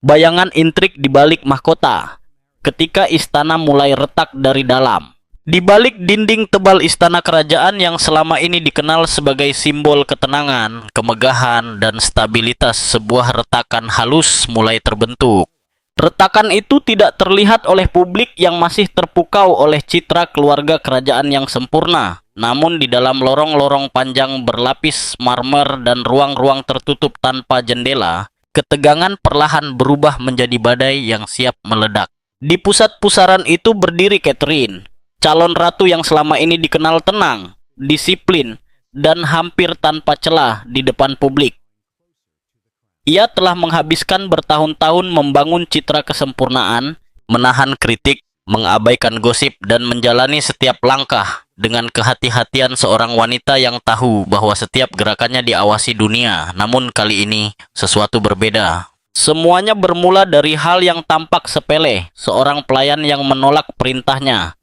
Bayangan intrik di balik mahkota. Ketika istana mulai retak dari dalam. Di balik dinding tebal istana kerajaan yang selama ini dikenal sebagai simbol ketenangan, kemegahan, dan stabilitas, sebuah retakan halus mulai terbentuk. Retakan itu tidak terlihat oleh publik yang masih terpukau oleh citra keluarga kerajaan yang sempurna. Namun di dalam lorong-lorong panjang berlapis marmer dan ruang-ruang tertutup tanpa jendela, ketegangan perlahan berubah menjadi badai yang siap meledak. Di pusat pusaran itu berdiri Catherine, calon ratu yang selama ini dikenal tenang, disiplin, dan hampir tanpa celah di depan publik. Ia telah menghabiskan bertahun-tahun membangun citra kesempurnaan, menahan kritik, mengabaikan gosip, dan menjalani setiap langkah dengan kehati-hatian seorang wanita yang tahu bahwa setiap gerakannya diawasi dunia. Namun kali ini, sesuatu berbeda. Semuanya bermula dari hal yang tampak sepele, seorang pelayan yang menolak perintahnya.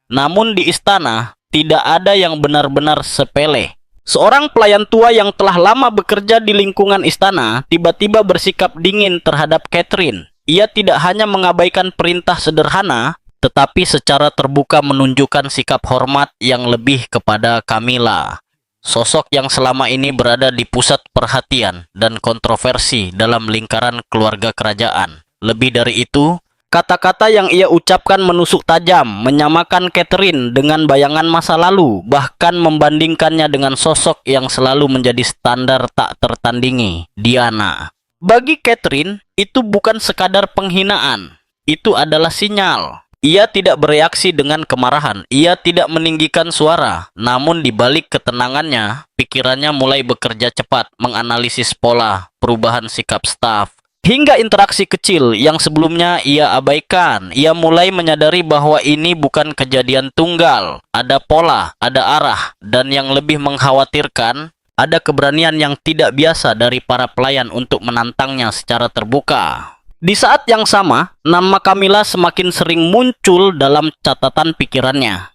Namun di istana, tidak ada yang benar-benar sepele. Seorang pelayan tua yang telah lama bekerja di lingkungan istana, tiba-tiba bersikap dingin terhadap Catherine. Ia tidak hanya mengabaikan perintah sederhana, tetapi secara terbuka menunjukkan sikap hormat yang lebih kepada Camilla. Sosok yang selama ini berada di pusat perhatian dan kontroversi dalam lingkaran keluarga kerajaan. Lebih dari itu, kata-kata yang ia ucapkan menusuk tajam, menyamakan Catherine dengan bayangan masa lalu, bahkan membandingkannya dengan sosok yang selalu menjadi standar tak tertandingi, Diana. Bagi Catherine, itu bukan sekadar penghinaan, itu adalah sinyal. Ia tidak bereaksi dengan kemarahan, ia tidak meninggikan suara, namun di balik ketenangannya, pikirannya mulai bekerja cepat, menganalisis pola, perubahan sikap staf, hingga interaksi kecil yang sebelumnya ia abaikan. Ia mulai menyadari bahwa ini bukan kejadian tunggal, ada pola, ada arah, dan yang lebih mengkhawatirkan, ada keberanian yang tidak biasa dari para pelayan untuk menantangnya secara terbuka. Di saat yang sama, nama Camilla semakin sering muncul dalam catatan pikirannya.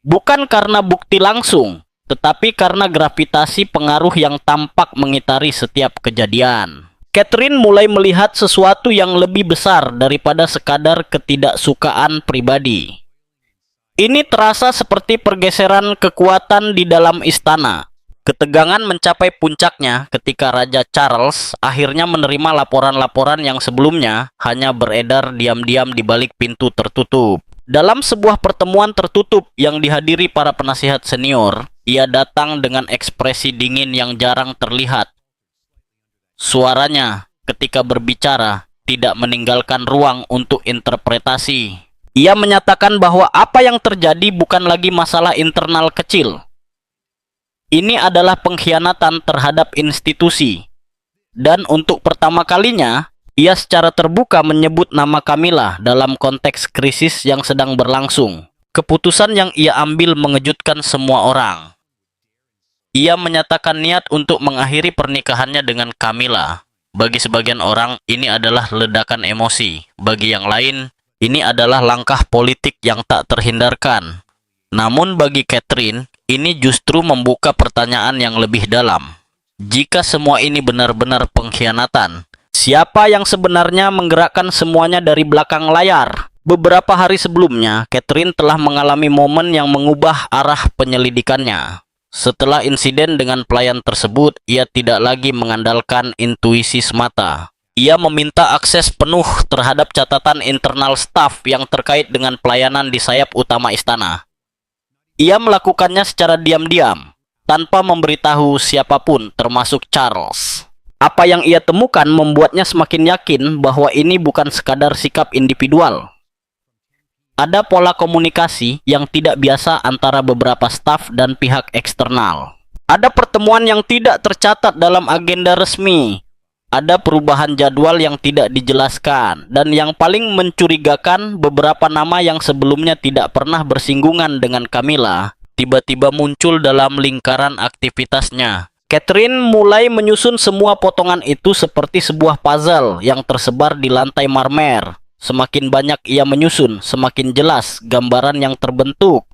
Bukan karena bukti langsung, tetapi karena gravitasi pengaruh yang tampak mengitari setiap kejadian. Catherine mulai melihat sesuatu yang lebih besar daripada sekadar ketidaksukaan pribadi. Ini terasa seperti pergeseran kekuatan di dalam istana. Ketegangan mencapai puncaknya ketika Raja Charles akhirnya menerima laporan-laporan yang sebelumnya hanya beredar diam-diam di balik pintu tertutup. Dalam sebuah pertemuan tertutup yang dihadiri para penasihat senior, ia datang dengan ekspresi dingin yang jarang terlihat. Suaranya ketika berbicara tidak meninggalkan ruang untuk interpretasi. Ia menyatakan bahwa apa yang terjadi bukan lagi masalah internal kecil. Ini adalah pengkhianatan terhadap institusi. Dan untuk pertama kalinya, ia secara terbuka menyebut nama Camilla dalam konteks krisis yang sedang berlangsung. Keputusan yang ia ambil mengejutkan semua orang. Ia menyatakan niat untuk mengakhiri pernikahannya dengan Camilla. Bagi sebagian orang, ini adalah ledakan emosi. Bagi yang lain, ini adalah langkah politik yang tak terhindarkan. Namun bagi Catherine, ini justru membuka pertanyaan yang lebih dalam. Jika semua ini benar-benar pengkhianatan, siapa yang sebenarnya menggerakkan semuanya dari belakang layar? Beberapa hari sebelumnya, Catherine telah mengalami momen yang mengubah arah penyelidikannya. Setelah insiden dengan pelayan tersebut, ia tidak lagi mengandalkan intuisi semata. Ia meminta akses penuh terhadap catatan internal staf yang terkait dengan pelayanan di sayap utama istana. Ia melakukannya secara diam-diam, tanpa memberitahu siapapun, termasuk Charles. Apa yang ia temukan membuatnya semakin yakin bahwa ini bukan sekadar sikap individual. Ada pola komunikasi yang tidak biasa antara beberapa staf dan pihak eksternal. Ada pertemuan yang tidak tercatat dalam agenda resmi. Ada perubahan jadwal yang tidak dijelaskan, dan yang paling mencurigakan, beberapa nama yang sebelumnya tidak pernah bersinggungan dengan Camilla tiba-tiba muncul dalam lingkaran aktivitasnya. Catherine mulai menyusun semua potongan itu seperti sebuah puzzle yang tersebar di lantai marmer. Semakin banyak ia menyusun, semakin jelas gambaran yang terbentuk.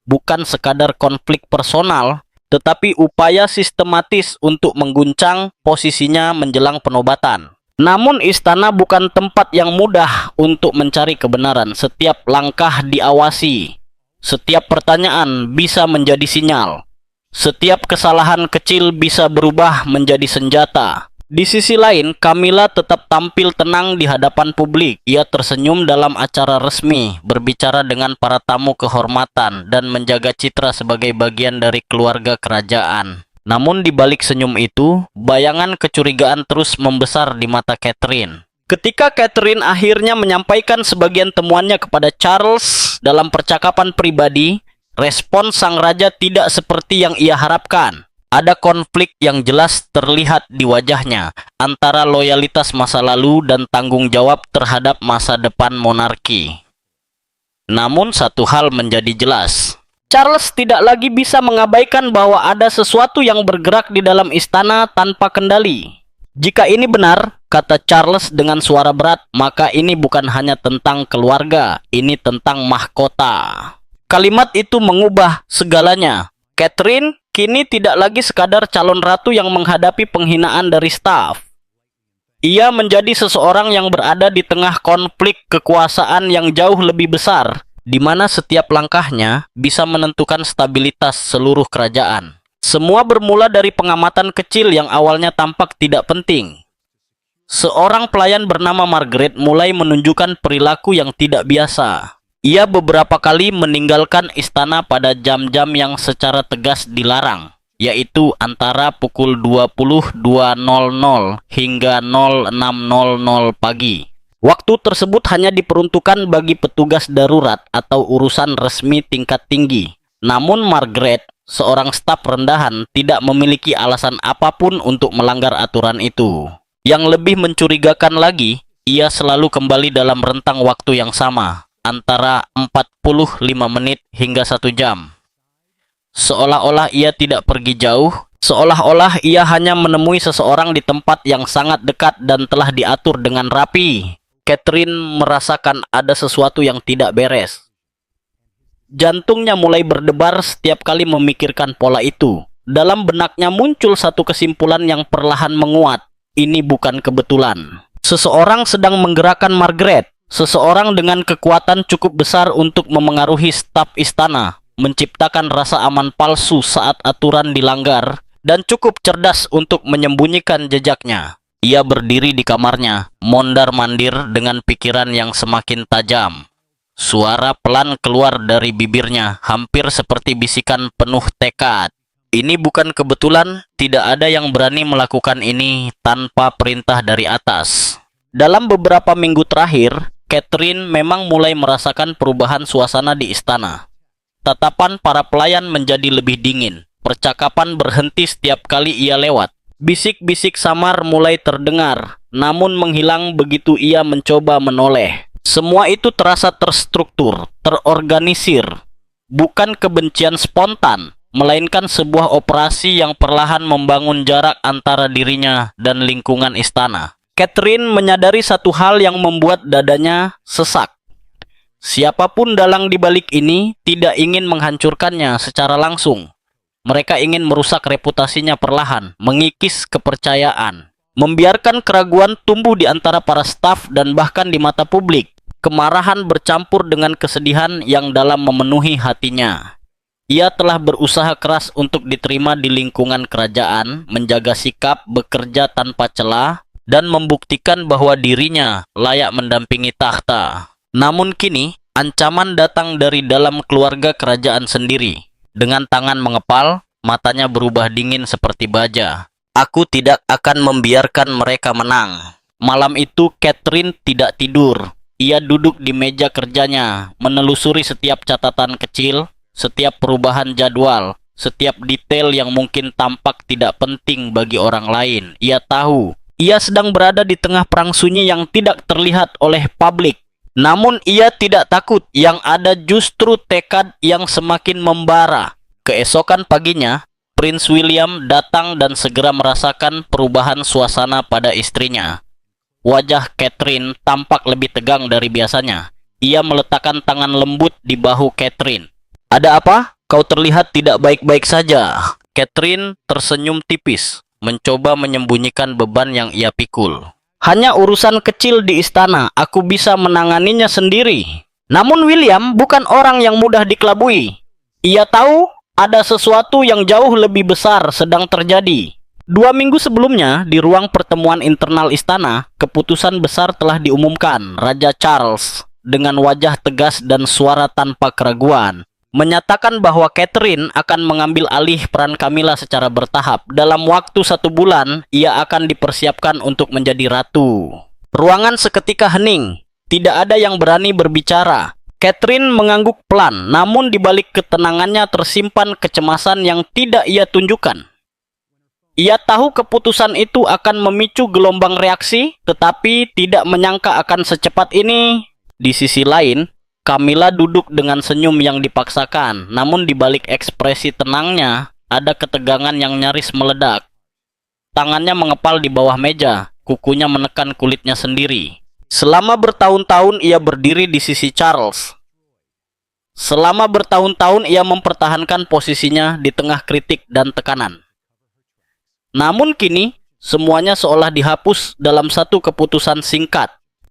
Bukan sekadar konflik personal, tetapi upaya sistematis untuk mengguncang posisinya menjelang penobatan. Namun istana bukan tempat yang mudah untuk mencari kebenaran. Setiap langkah diawasi. Setiap pertanyaan bisa menjadi sinyal. Setiap kesalahan kecil bisa berubah menjadi senjata. Di sisi lain, Camilla tetap tampil tenang di hadapan publik. Ia tersenyum dalam acara resmi, berbicara dengan para tamu kehormatan, dan menjaga citra sebagai bagian dari keluarga kerajaan. Namun di balik senyum itu, bayangan kecurigaan terus membesar di mata Catherine. Ketika Catherine akhirnya menyampaikan sebagian temuannya kepada Charles dalam percakapan pribadi, respon sang raja tidak seperti yang ia harapkan. Ada konflik yang jelas terlihat di wajahnya antara loyalitas masa lalu dan tanggung jawab terhadap masa depan monarki. Namun satu hal menjadi jelas. Charles tidak lagi bisa mengabaikan bahwa ada sesuatu yang bergerak di dalam istana tanpa kendali. Jika ini benar, kata Charles dengan suara berat, maka ini bukan hanya tentang keluarga, ini tentang mahkota. Kalimat itu mengubah segalanya. Catherine kini tidak lagi sekadar calon ratu yang menghadapi penghinaan dari staf. Ia menjadi seseorang yang berada di tengah konflik kekuasaan yang jauh lebih besar, di mana setiap langkahnya bisa menentukan stabilitas seluruh kerajaan. Semua bermula dari pengamatan kecil yang awalnya tampak tidak penting. Seorang pelayan bernama Margaret mulai menunjukkan perilaku yang tidak biasa. Ia beberapa kali meninggalkan istana pada jam-jam yang secara tegas dilarang, yaitu antara pukul 22.00 hingga 06.00 pagi. Waktu tersebut hanya diperuntukkan bagi petugas darurat atau urusan resmi tingkat tinggi. Namun Margaret, seorang staf rendahan, tidak memiliki alasan apapun untuk melanggar aturan itu. Yang lebih mencurigakan lagi, ia selalu kembali dalam rentang waktu yang sama, antara 45 menit hingga 1 jam. Seolah-olah ia tidak pergi jauh, seolah-olah ia hanya menemui seseorang di tempat yang sangat dekat dan telah diatur dengan rapi. Catherine merasakan ada sesuatu yang tidak beres. Jantungnya mulai berdebar setiap kali memikirkan pola itu. Dalam benaknya muncul satu kesimpulan yang perlahan menguat. Ini bukan kebetulan. Seseorang sedang menggerakkan Margaret. Seseorang dengan kekuatan cukup besar untuk memengaruhi staf istana, menciptakan rasa aman palsu saat aturan dilanggar, dan cukup cerdas untuk menyembunyikan jejaknya. Ia berdiri di kamarnya, mondar-mandir dengan pikiran yang semakin tajam. Suara pelan keluar dari bibirnya, hampir seperti bisikan penuh tekad. Ini bukan kebetulan, tidak ada yang berani melakukan ini tanpa perintah dari atas. Dalam beberapa minggu terakhir, Catherine memang mulai merasakan perubahan suasana di istana. Tatapan para pelayan menjadi lebih dingin. Percakapan berhenti setiap kali ia lewat. Bisik-bisik samar mulai terdengar, namun menghilang begitu ia mencoba menoleh. Semua itu terasa terstruktur, terorganisir. Bukan kebencian spontan, melainkan sebuah operasi yang perlahan membangun jarak antara dirinya dan lingkungan istana. Catherine menyadari satu hal yang membuat dadanya sesak. Siapapun dalang di balik ini tidak ingin menghancurkannya secara langsung. Mereka ingin merusak reputasinya perlahan, mengikis kepercayaan, membiarkan keraguan tumbuh di antara para staf dan bahkan di mata publik. Kemarahan bercampur dengan kesedihan yang dalam memenuhi hatinya. Ia telah berusaha keras untuk diterima di lingkungan kerajaan, menjaga sikap, bekerja tanpa celah, dan membuktikan bahwa dirinya layak mendampingi tahta. Namun kini, ancaman datang dari dalam keluarga kerajaan sendiri. Dengan tangan mengepal, matanya berubah dingin seperti baja. Aku tidak akan membiarkan mereka menang. Malam itu Catherine tidak tidur. Ia duduk di meja kerjanya, menelusuri setiap catatan kecil, setiap perubahan jadwal, setiap detail yang mungkin tampak tidak penting bagi orang lain. Ia tahu, ia sedang berada di tengah perang sunyi yang tidak terlihat oleh publik. Namun ia tidak takut, yang ada justru tekad yang semakin membara. Keesokan paginya, Prince William datang dan segera merasakan perubahan suasana pada istrinya. Wajah Catherine tampak lebih tegang dari biasanya. Ia meletakkan tangan lembut di bahu Catherine. "Ada apa? Kau terlihat tidak baik-baik saja." Catherine tersenyum tipis, mencoba menyembunyikan beban yang ia pikul. Hanya urusan kecil di istana, aku bisa menanganinya sendiri. Namun William bukan orang yang mudah dikelabui. Ia tahu ada sesuatu yang jauh lebih besar sedang terjadi. 2 minggu sebelumnya, di ruang pertemuan internal istana, keputusan besar telah diumumkan. Raja Charles, dengan wajah tegas dan suara tanpa keraguan, menyatakan bahwa Catherine akan mengambil alih peran Camilla secara bertahap. Dalam waktu 1 bulan, ia akan dipersiapkan untuk menjadi ratu. Ruangan seketika hening. Tidak ada yang berani berbicara. Catherine mengangguk pelan, namun di balik ketenangannya tersimpan kecemasan yang tidak ia tunjukkan. Ia tahu keputusan itu akan memicu gelombang reaksi, tetapi tidak menyangka akan secepat ini. Di sisi lain, Camilla duduk dengan senyum yang dipaksakan, namun di balik ekspresi tenangnya, ada ketegangan yang nyaris meledak. Tangannya mengepal di bawah meja, kukunya menekan kulitnya sendiri. Selama bertahun-tahun ia berdiri di sisi Charles. Selama bertahun-tahun ia mempertahankan posisinya di tengah kritik dan tekanan. Namun kini, semuanya seolah dihapus dalam satu keputusan singkat.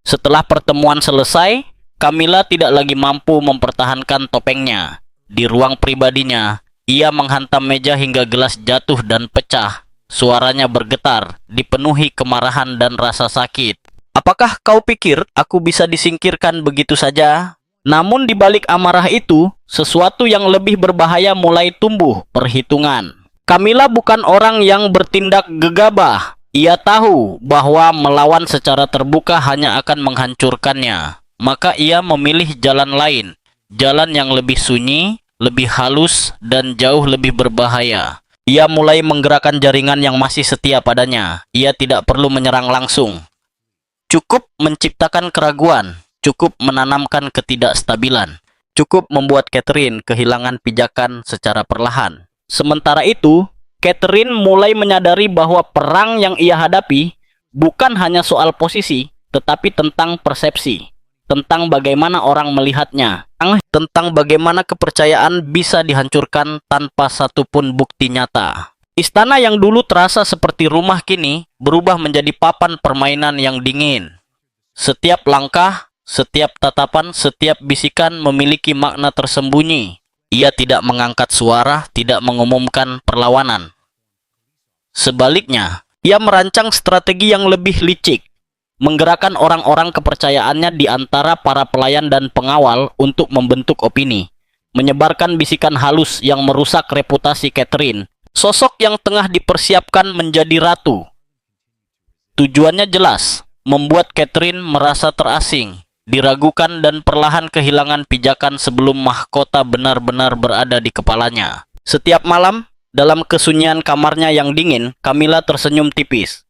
Setelah pertemuan selesai, Camilla tidak lagi mampu mempertahankan topengnya. Di ruang pribadinya, ia menghantam meja hingga gelas jatuh dan pecah. Suaranya bergetar, dipenuhi kemarahan dan rasa sakit. Apakah kau pikir aku bisa disingkirkan begitu saja? Namun di balik amarah itu, sesuatu yang lebih berbahaya mulai tumbuh, perhitungan. Camilla bukan orang yang bertindak gegabah. Ia tahu bahwa melawan secara terbuka hanya akan menghancurkannya. Maka ia memilih jalan lain, jalan yang lebih sunyi, lebih halus, dan jauh lebih berbahaya. Ia mulai menggerakkan jaringan yang masih setia padanya. Ia tidak perlu menyerang langsung. Cukup menciptakan keraguan, cukup menanamkan ketidakstabilan, cukup membuat Catherine kehilangan pijakan secara perlahan. Sementara itu, Catherine mulai menyadari bahwa perang yang ia hadapi bukan hanya soal posisi, tetapi tentang persepsi, tentang bagaimana orang melihatnya, tentang bagaimana kepercayaan bisa dihancurkan tanpa satupun bukti nyata. Istana yang dulu terasa seperti rumah kini berubah menjadi papan permainan yang dingin. Setiap langkah, setiap tatapan, setiap bisikan memiliki makna tersembunyi. Ia tidak mengangkat suara, tidak mengumumkan perlawanan. Sebaliknya, ia merancang strategi yang lebih licik, menggerakkan orang-orang kepercayaannya di antara para pelayan dan pengawal untuk membentuk opini, menyebarkan bisikan halus yang merusak reputasi Catherine, sosok yang tengah dipersiapkan menjadi ratu. Tujuannya jelas, membuat Catherine merasa terasing, diragukan dan perlahan kehilangan pijakan sebelum mahkota benar-benar berada di kepalanya. Setiap malam, dalam kesunyian kamarnya yang dingin, Camilla tersenyum tipis.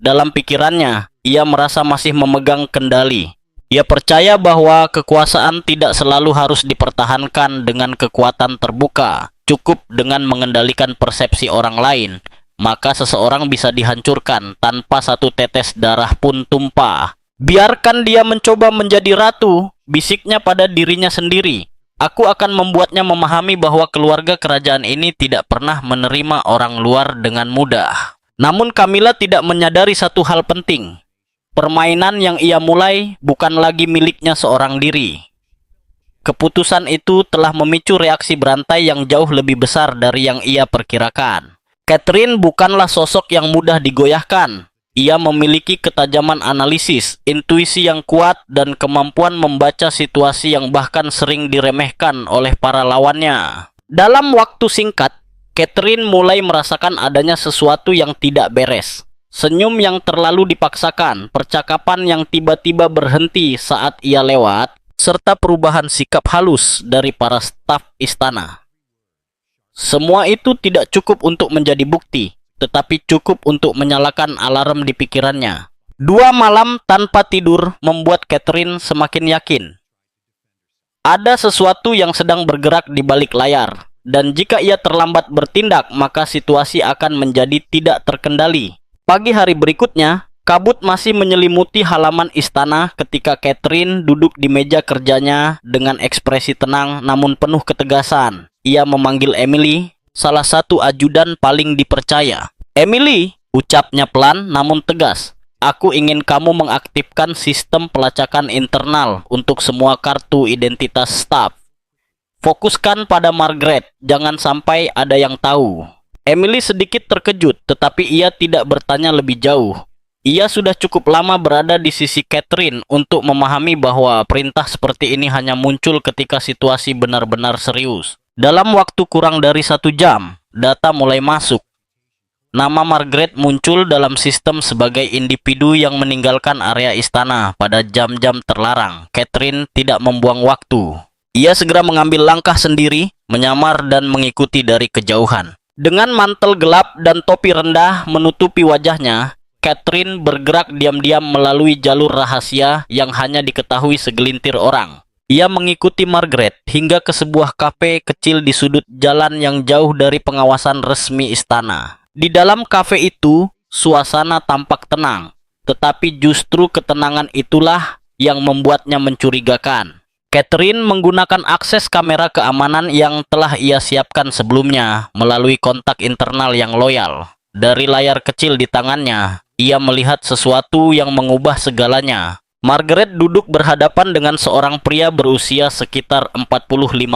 Dalam pikirannya, ia merasa masih memegang kendali. Ia percaya bahwa kekuasaan tidak selalu harus dipertahankan dengan kekuatan terbuka. Cukup dengan mengendalikan persepsi orang lain, maka seseorang bisa dihancurkan tanpa satu tetes darah pun tumpah. Biarkan dia mencoba menjadi ratu, bisiknya pada dirinya sendiri. Aku akan membuatnya memahami bahwa keluarga kerajaan ini tidak pernah menerima orang luar dengan mudah. Namun Camilla tidak menyadari satu hal penting. Permainan yang ia mulai bukan lagi miliknya seorang diri. Keputusan itu telah memicu reaksi berantai yang jauh lebih besar dari yang ia perkirakan. Catherine bukanlah sosok yang mudah digoyahkan. Ia memiliki ketajaman analisis, intuisi yang kuat, dan kemampuan membaca situasi yang bahkan sering diremehkan oleh para lawannya. Dalam waktu singkat, Catherine mulai merasakan adanya sesuatu yang tidak beres. Senyum yang terlalu dipaksakan, percakapan yang tiba-tiba berhenti saat ia lewat, serta perubahan sikap halus dari para staf istana. Semua itu tidak cukup untuk menjadi bukti, tetapi cukup untuk menyalakan alarm di pikirannya. 2 malam tanpa tidur membuat Catherine semakin yakin. Ada sesuatu yang sedang bergerak di balik layar, dan jika ia terlambat bertindak, maka situasi akan menjadi tidak terkendali. Pagi hari berikutnya, kabut masih menyelimuti halaman istana ketika Catherine duduk di meja kerjanya dengan ekspresi tenang namun penuh ketegasan. Ia memanggil Emily, salah satu ajudan paling dipercaya. "Emily," ucapnya pelan namun tegas. Aku ingin kamu mengaktifkan sistem pelacakan internal untuk semua kartu identitas staf. Fokuskan pada Margaret, jangan sampai ada yang tahu. Emily sedikit terkejut, tetapi ia tidak bertanya lebih jauh. Ia sudah cukup lama berada di sisi Catherine untuk memahami bahwa perintah seperti ini hanya muncul ketika situasi benar-benar serius. Dalam waktu kurang dari 1 jam, data mulai masuk. Nama Margaret muncul dalam sistem sebagai individu yang meninggalkan area istana pada jam-jam terlarang. Catherine tidak membuang waktu. Ia segera mengambil langkah sendiri, menyamar dan mengikuti dari kejauhan. Dengan mantel gelap dan topi rendah menutupi wajahnya, Catherine bergerak diam-diam melalui jalur rahasia yang hanya diketahui segelintir orang. Ia mengikuti Margaret hingga ke sebuah kafe kecil di sudut jalan yang jauh dari pengawasan resmi istana. Di dalam kafe itu, suasana tampak tenang, tetapi justru ketenangan itulah yang membuatnya mencurigakan. Catherine menggunakan akses kamera keamanan yang telah ia siapkan sebelumnya melalui kontak internal yang loyal. Dari layar kecil di tangannya, ia melihat sesuatu yang mengubah segalanya. Margaret duduk berhadapan dengan seorang pria berusia sekitar 45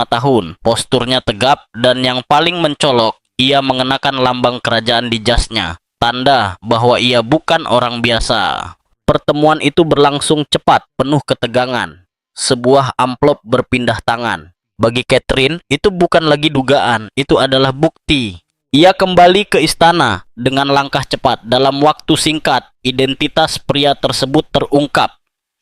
tahun. Posturnya tegap dan yang paling mencolok, ia mengenakan lambang kerajaan di jasnya, tanda bahwa ia bukan orang biasa. Pertemuan itu berlangsung cepat, penuh ketegangan. Sebuah amplop berpindah tangan. Bagi Catherine, itu bukan lagi dugaan, itu adalah bukti. Ia kembali ke istana dengan langkah cepat. Dalam waktu singkat, identitas pria tersebut terungkap.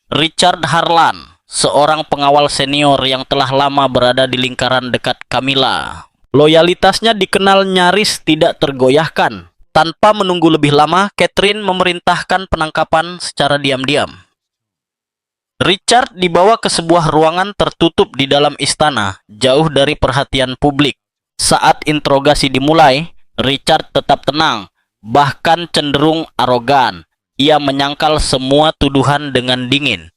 Richard Harlan, seorang pengawal senior yang telah lama berada di lingkaran dekat Camilla. Loyalitasnya dikenal nyaris tidak tergoyahkan. Tanpa menunggu lebih lama, Catherine memerintahkan penangkapan secara diam-diam. Richard dibawa ke sebuah ruangan tertutup di dalam istana, jauh dari perhatian publik. Saat interogasi dimulai, Richard tetap tenang, bahkan cenderung arogan. Ia menyangkal semua tuduhan dengan dingin.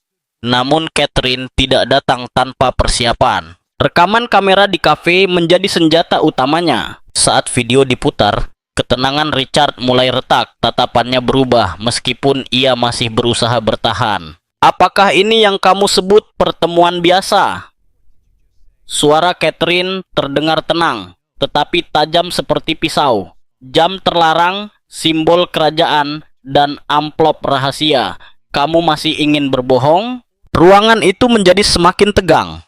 Namun Catherine tidak datang tanpa persiapan. Rekaman kamera di kafe menjadi senjata utamanya. Saat video diputar, ketenangan Richard mulai retak, tatapannya berubah meskipun ia masih berusaha bertahan. Apakah ini yang kamu sebut pertemuan biasa? Suara Catherine terdengar tenang, tetapi tajam seperti pisau. Jam terlarang, simbol kerajaan, dan amplop rahasia. Kamu masih ingin berbohong? Ruangan itu menjadi semakin tegang.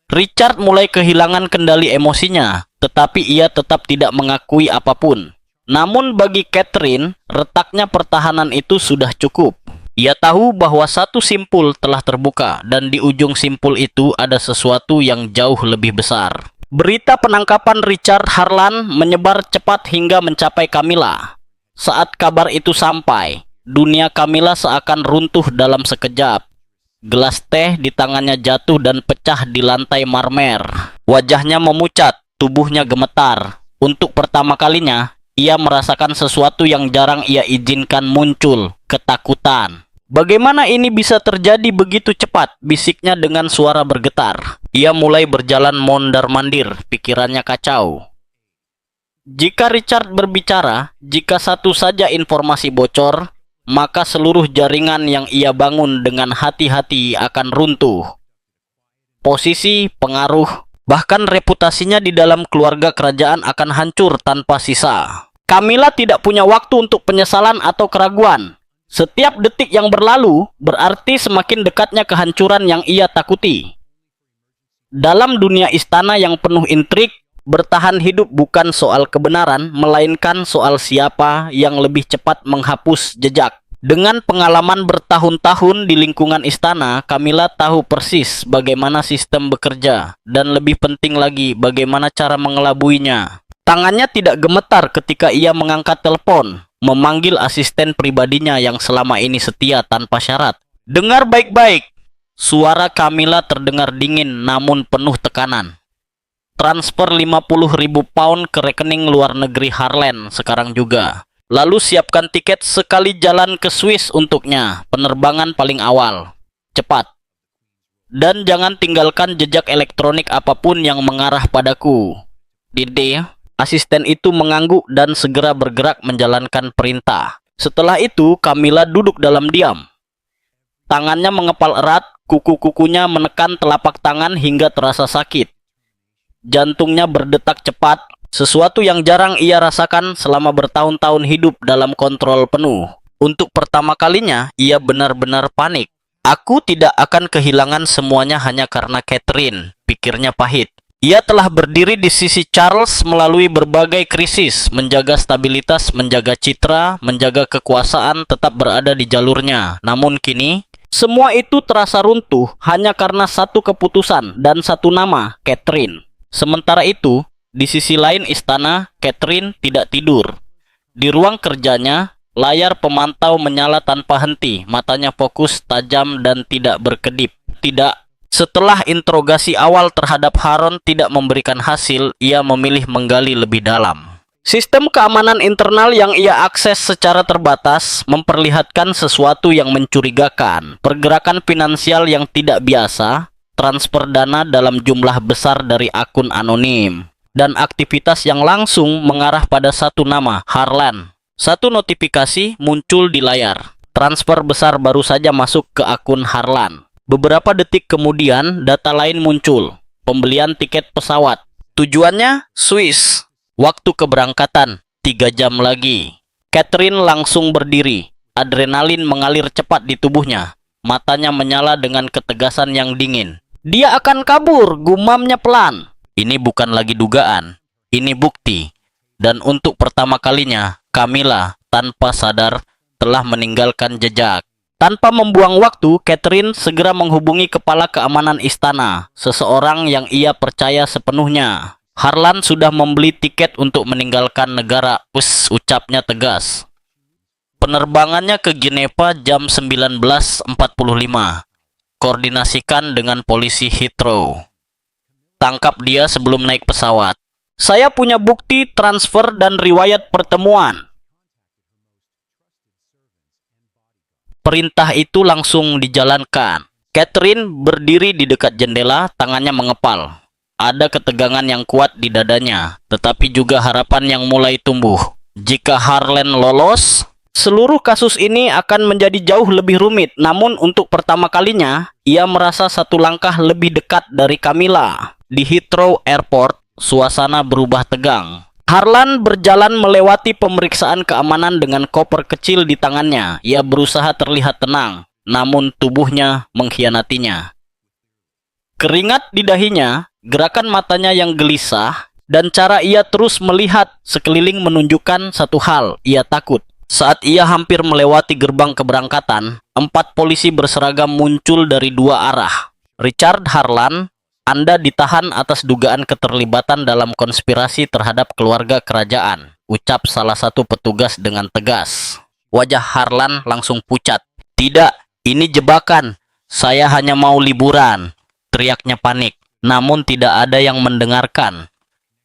Richard mulai kehilangan kendali emosinya, tetapi ia tetap tidak mengakui apapun. Namun bagi Catherine, retaknya pertahanan itu sudah cukup. Ia tahu bahwa satu simpul telah terbuka, dan di ujung simpul itu ada sesuatu yang jauh lebih besar. Berita penangkapan Richard Harlan menyebar cepat hingga mencapai Camilla. Saat kabar itu sampai, dunia Camilla seakan runtuh dalam sekejap. Gelas teh di tangannya jatuh dan pecah di lantai marmer. Wajahnya memucat, tubuhnya gemetar. Untuk pertama kalinya, ia merasakan sesuatu yang jarang ia izinkan muncul, ketakutan. Bagaimana ini bisa terjadi begitu cepat? Bisiknya dengan suara bergetar. Ia mulai berjalan mondar-mandir, pikirannya kacau. Jika Richard berbicara, jika satu saja informasi bocor, maka seluruh jaringan yang ia bangun dengan hati-hati akan runtuh. Posisi, pengaruh, bahkan reputasinya di dalam keluarga kerajaan akan hancur tanpa sisa. Camilla tidak punya waktu untuk penyesalan atau keraguan. Setiap detik yang berlalu berarti semakin dekatnya kehancuran yang ia takuti. Dalam dunia istana yang penuh intrik, bertahan hidup bukan soal kebenaran, melainkan soal siapa yang lebih cepat menghapus jejak. Dengan pengalaman bertahun-tahun di lingkungan istana, Camilla tahu persis bagaimana sistem bekerja, dan lebih penting lagi, bagaimana cara mengelabuinya. Tangannya tidak gemetar ketika ia mengangkat telepon, memanggil asisten pribadinya yang selama ini setia tanpa syarat. Dengar baik-baik. Suara Camilla terdengar dingin namun penuh tekanan. Transfer 50.000 pound ke rekening luar negeri Harlan sekarang juga. Lalu siapkan tiket sekali jalan ke Swiss untuknya, penerbangan paling awal. Cepat. Dan jangan tinggalkan jejak elektronik apapun yang mengarah padaku. Dede, asisten itu mengangguk dan segera bergerak menjalankan perintah. Setelah itu, Camilla duduk dalam diam. Tangannya mengepal erat, kuku-kukunya menekan telapak tangan hingga terasa sakit. Jantungnya berdetak cepat, sesuatu yang jarang ia rasakan selama bertahun-tahun hidup dalam kontrol penuh. Untuk pertama kalinya, ia benar-benar panik. Aku tidak akan kehilangan semuanya hanya karena Catherine, pikirnya pahit. Ia telah berdiri di sisi Charles melalui berbagai krisis, menjaga stabilitas, menjaga citra, menjaga kekuasaan, tetap berada di jalurnya. Namun kini, semua itu terasa runtuh hanya karena satu keputusan dan satu nama, Catherine. Sementara itu, di sisi lain istana, Catherine tidak tidur. Di ruang kerjanya, layar pemantau menyala tanpa henti, matanya fokus, tajam, dan tidak berkedip. Tidak. Setelah interogasi awal terhadap Haron tidak memberikan hasil, ia memilih menggali lebih dalam. Sistem keamanan internal yang ia akses secara terbatas memperlihatkan sesuatu yang mencurigakan. Pergerakan finansial yang tidak biasa, transfer dana dalam jumlah besar dari akun anonim, dan aktivitas yang langsung mengarah pada satu nama, Harlan. Satu notifikasi muncul di layar. Transfer besar baru saja masuk ke akun Harlan. Beberapa detik kemudian, data lain muncul. Pembelian tiket pesawat. Tujuannya, Swiss. Waktu keberangkatan, 3 jam lagi. Catherine langsung berdiri. Adrenalin mengalir cepat di tubuhnya. Matanya menyala dengan ketegasan yang dingin. Dia akan kabur, gumamnya pelan. Ini bukan lagi dugaan. Ini bukti. Dan untuk pertama kalinya, Camilla tanpa sadar telah meninggalkan jejak. Tanpa membuang waktu, Catherine segera menghubungi kepala keamanan istana, seseorang yang ia percaya sepenuhnya. Harlan sudah membeli tiket untuk meninggalkan negara, ucapnya tegas. Penerbangannya ke Geneva jam 19.45. Koordinasikan dengan polisi Heathrow. Tangkap dia sebelum naik pesawat. Saya punya bukti transfer dan riwayat pertemuan. Perintah itu langsung dijalankan. Catherine berdiri di dekat jendela, tangannya mengepal. Ada ketegangan yang kuat di dadanya, tetapi juga harapan yang mulai tumbuh. Jika Harlan lolos, seluruh kasus ini akan menjadi jauh lebih rumit. Namun untuk pertama kalinya, ia merasa satu langkah lebih dekat dari Camilla. Di Heathrow Airport, suasana berubah tegang. Harlan berjalan melewati pemeriksaan keamanan dengan koper kecil di tangannya. Ia berusaha terlihat tenang, namun tubuhnya mengkhianatinya. Keringat di dahinya, gerakan matanya yang gelisah, dan cara ia terus melihat sekeliling menunjukkan satu hal, ia takut. Saat ia hampir melewati gerbang keberangkatan, 4 polisi berseragam muncul dari 2 arah. Richard Harlan, Anda ditahan atas dugaan keterlibatan dalam konspirasi terhadap keluarga kerajaan, ucap salah satu petugas dengan tegas. Wajah Harlan langsung pucat. Tidak, ini jebakan. Saya hanya mau liburan, teriaknya panik. Namun tidak ada yang mendengarkan.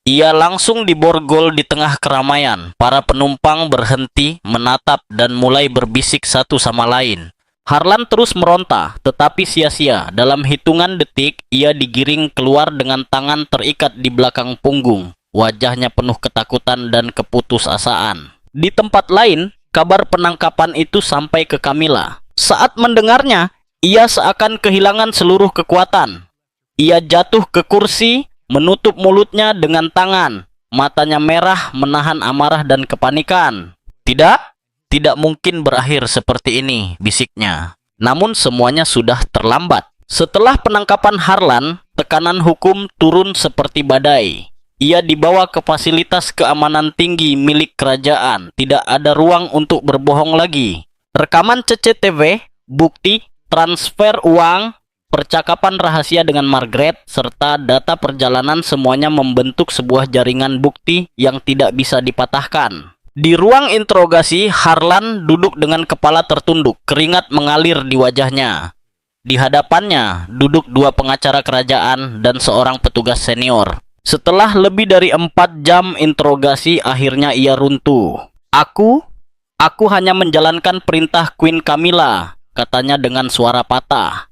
Ia langsung diborgol di tengah keramaian. Para penumpang berhenti, menatap, dan mulai berbisik satu sama lain. Harlan terus meronta, tetapi sia-sia. Dalam hitungan detik, ia digiring keluar dengan tangan terikat di belakang punggung. Wajahnya penuh ketakutan dan keputusasaan. Di tempat lain, kabar penangkapan itu sampai ke Camilla. Saat mendengarnya, ia seakan kehilangan seluruh kekuatan. Ia jatuh ke kursi, menutup mulutnya dengan tangan. Matanya merah, menahan amarah dan kepanikan. Tidak mungkin berakhir seperti ini, bisiknya. Namun semuanya sudah terlambat. Setelah penangkapan Harlan, tekanan hukum turun seperti badai. Ia dibawa ke fasilitas keamanan tinggi milik kerajaan. Tidak ada ruang untuk berbohong lagi. Rekaman CCTV, bukti, transfer uang, percakapan rahasia dengan Margaret, serta data perjalanan semuanya membentuk sebuah jaringan bukti yang tidak bisa dipatahkan. Di ruang interogasi, Harlan duduk dengan kepala tertunduk, keringat mengalir di wajahnya. Di hadapannya duduk 2 pengacara kerajaan dan seorang petugas senior. Setelah lebih dari 4 jam interogasi, akhirnya ia runtuh. Aku hanya menjalankan perintah Queen Camilla, katanya dengan suara patah.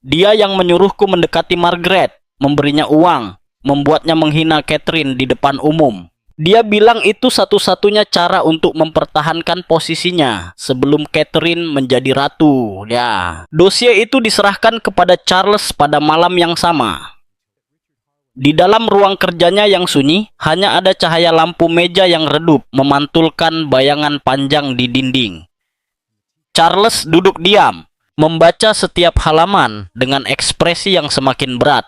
Dia yang menyuruhku mendekati Margaret, memberinya uang, membuatnya menghina Catherine di depan umum. Dia bilang itu satu-satunya cara untuk mempertahankan posisinya sebelum Catherine menjadi ratu. Ya, dosie itu diserahkan kepada Charles pada malam yang sama. Di dalam ruang kerjanya yang sunyi, hanya ada cahaya lampu meja yang redup memantulkan bayangan panjang di dinding. Charles duduk diam, membaca setiap halaman dengan ekspresi yang semakin berat.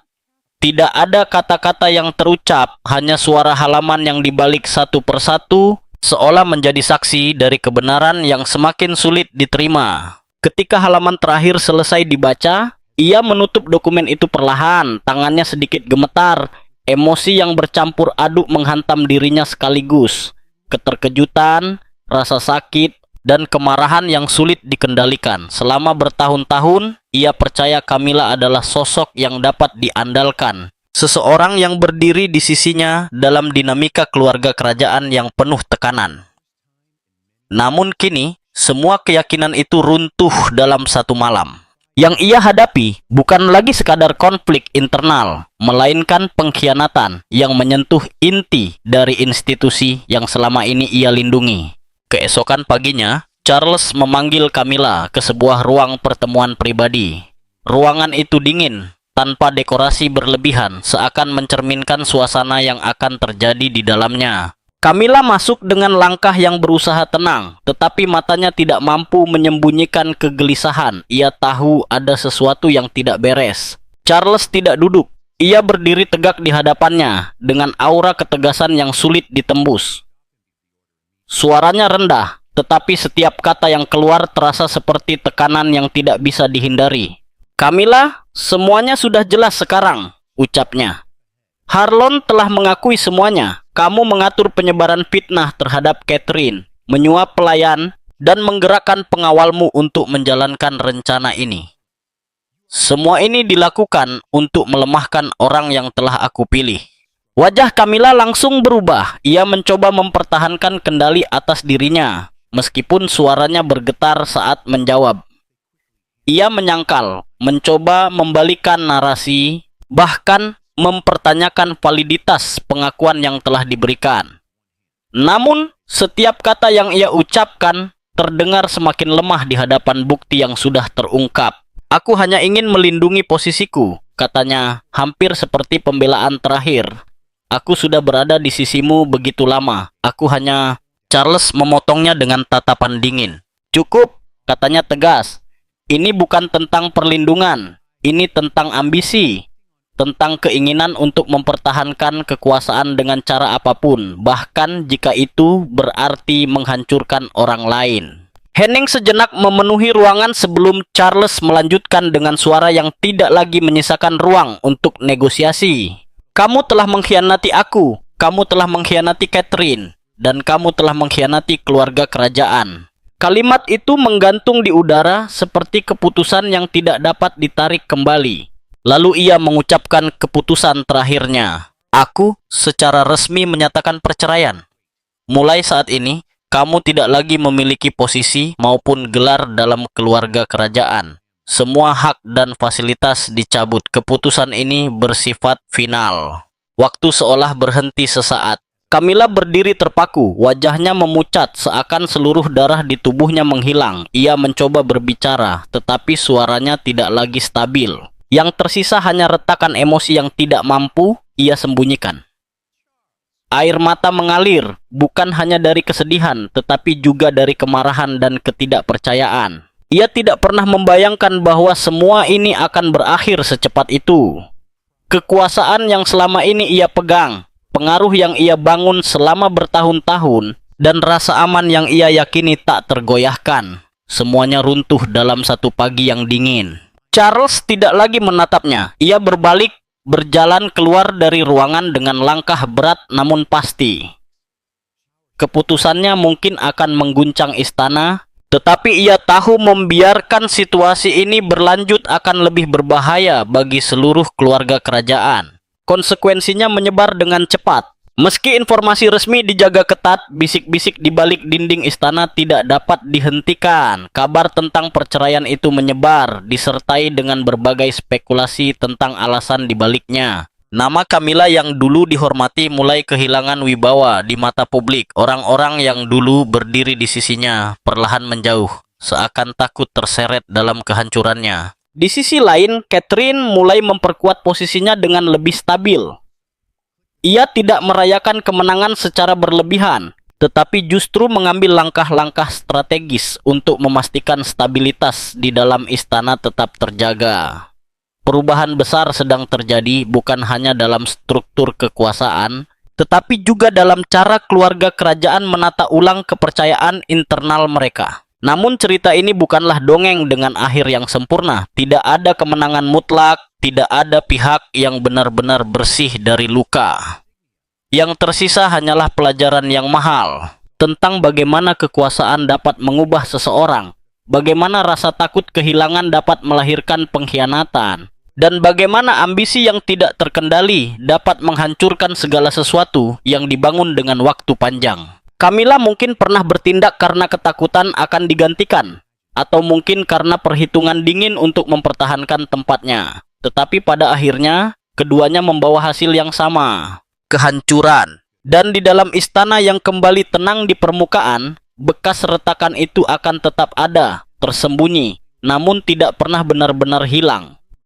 Tidak ada kata-kata yang terucap, hanya suara halaman yang dibalik satu persatu, seolah menjadi saksi dari kebenaran yang semakin sulit diterima. Ketika halaman terakhir selesai dibaca, ia menutup dokumen itu perlahan, tangannya sedikit gemetar, emosi yang bercampur aduk menghantam dirinya sekaligus. Keterkejutan, rasa sakit, dan kemarahan yang sulit dikendalikan. Selama bertahun-tahun, ia percaya Camilla adalah sosok yang dapat diandalkan. Seseorang yang berdiri di sisinya dalam dinamika keluarga kerajaan yang penuh tekanan. Namun kini, semua keyakinan itu runtuh dalam satu malam. Yang ia hadapi bukan lagi sekadar konflik internal, melainkan pengkhianatan yang menyentuh inti dari institusi yang selama ini ia lindungi. Keesokan paginya, Charles memanggil Camilla ke sebuah ruang pertemuan pribadi. Ruangan itu dingin, tanpa dekorasi berlebihan, seakan mencerminkan suasana yang akan terjadi di dalamnya. Camilla masuk dengan langkah yang berusaha tenang, tetapi matanya tidak mampu menyembunyikan kegelisahan. Ia tahu ada sesuatu yang tidak beres. Charles tidak duduk. Ia berdiri tegak di hadapannya, dengan aura ketegasan yang sulit ditembus. Suaranya rendah, tetapi setiap kata yang keluar terasa seperti tekanan yang tidak bisa dihindari. Camilla, semuanya sudah jelas sekarang, ucapnya. Harlon telah mengakui semuanya. Kamu mengatur penyebaran fitnah terhadap Catherine, menyuap pelayan, dan menggerakkan pengawalmu untuk menjalankan rencana ini. Semua ini dilakukan untuk melemahkan orang yang telah aku pilih. Wajah Camilla langsung berubah. Ia mencoba mempertahankan kendali atas dirinya, meskipun suaranya bergetar saat menjawab. Ia menyangkal, mencoba membalikan narasi, bahkan mempertanyakan validitas pengakuan yang telah diberikan. Namun, setiap kata yang ia ucapkan terdengar semakin lemah di hadapan bukti yang sudah terungkap. Aku hanya ingin melindungi posisiku, katanya, hampir seperti pembelaan terakhir. Aku sudah berada di sisimu begitu lama. Aku hanya... Charles memotongnya dengan tatapan dingin. Cukup, katanya tegas. Ini bukan tentang perlindungan. Ini tentang ambisi. Tentang keinginan untuk mempertahankan kekuasaan dengan cara apapun. Bahkan jika itu berarti menghancurkan orang lain. Henning sejenak memenuhi ruangan sebelum Charles melanjutkan dengan suara yang tidak lagi menyisakan ruang untuk negosiasi. Kamu telah mengkhianati aku, kamu telah mengkhianati Catherine, dan kamu telah mengkhianati keluarga kerajaan. Kalimat itu menggantung di udara seperti keputusan yang tidak dapat ditarik kembali. Lalu ia mengucapkan keputusan terakhirnya. Aku secara resmi menyatakan perceraian. Mulai saat ini, kamu tidak lagi memiliki posisi maupun gelar dalam keluarga kerajaan. Semua hak dan fasilitas dicabut. Keputusan ini bersifat final. Waktu seolah berhenti sesaat. Camilla berdiri terpaku, wajahnya memucat seakan seluruh darah di tubuhnya menghilang. Ia mencoba berbicara, tetapi suaranya tidak lagi stabil. Yang tersisa hanya retakan emosi yang tidak mampu ia sembunyikan. Air mata mengalir, bukan hanya dari kesedihan, tetapi juga dari kemarahan dan ketidakpercayaan. Ia tidak pernah membayangkan bahwa semua ini akan berakhir secepat itu. Kekuasaan yang selama ini ia pegang, pengaruh yang ia bangun selama bertahun-tahun, dan rasa aman yang ia yakini tak tergoyahkan. Semuanya runtuh dalam satu pagi yang dingin. Charles tidak lagi menatapnya. Ia berbalik, berjalan keluar dari ruangan dengan langkah berat namun pasti. Keputusannya mungkin akan mengguncang istana, tetapi ia tahu membiarkan situasi ini berlanjut akan lebih berbahaya bagi seluruh keluarga kerajaan. Konsekuensinya menyebar dengan cepat. Meski informasi resmi dijaga ketat, bisik-bisik di balik dinding istana tidak dapat dihentikan. Kabar tentang perceraian itu menyebar, disertai dengan berbagai spekulasi tentang alasan di baliknya. Nama Camilla yang dulu dihormati mulai kehilangan wibawa di mata publik. Orang-orang yang dulu berdiri di sisinya perlahan menjauh, seakan takut terseret dalam kehancurannya. Di sisi lain, Catherine mulai memperkuat posisinya dengan lebih stabil. Ia tidak merayakan kemenangan secara berlebihan, tetapi justru mengambil langkah-langkah strategis untuk memastikan stabilitas di dalam istana tetap terjaga. Perubahan besar sedang terjadi bukan hanya dalam struktur kekuasaan, tetapi juga dalam cara keluarga kerajaan menata ulang kepercayaan internal mereka. Namun cerita ini bukanlah dongeng dengan akhir yang sempurna. Tidak ada kemenangan mutlak, tidak ada pihak yang benar-benar bersih dari luka. Yang tersisa hanyalah pelajaran yang mahal tentang bagaimana kekuasaan dapat mengubah seseorang, bagaimana rasa takut kehilangan dapat melahirkan pengkhianatan, dan bagaimana ambisi yang tidak terkendali dapat menghancurkan segala sesuatu yang dibangun dengan waktu panjang. Camilla mungkin pernah bertindak karena ketakutan akan digantikan, atau mungkin karena perhitungan dingin untuk mempertahankan tempatnya. Tetapi pada akhirnya, keduanya membawa hasil yang sama, kehancuran. Dan di dalam istana yang kembali tenang di permukaan, bekas retakan itu akan tetap ada, tersembunyi, namun tidak pernah benar-benar hilang.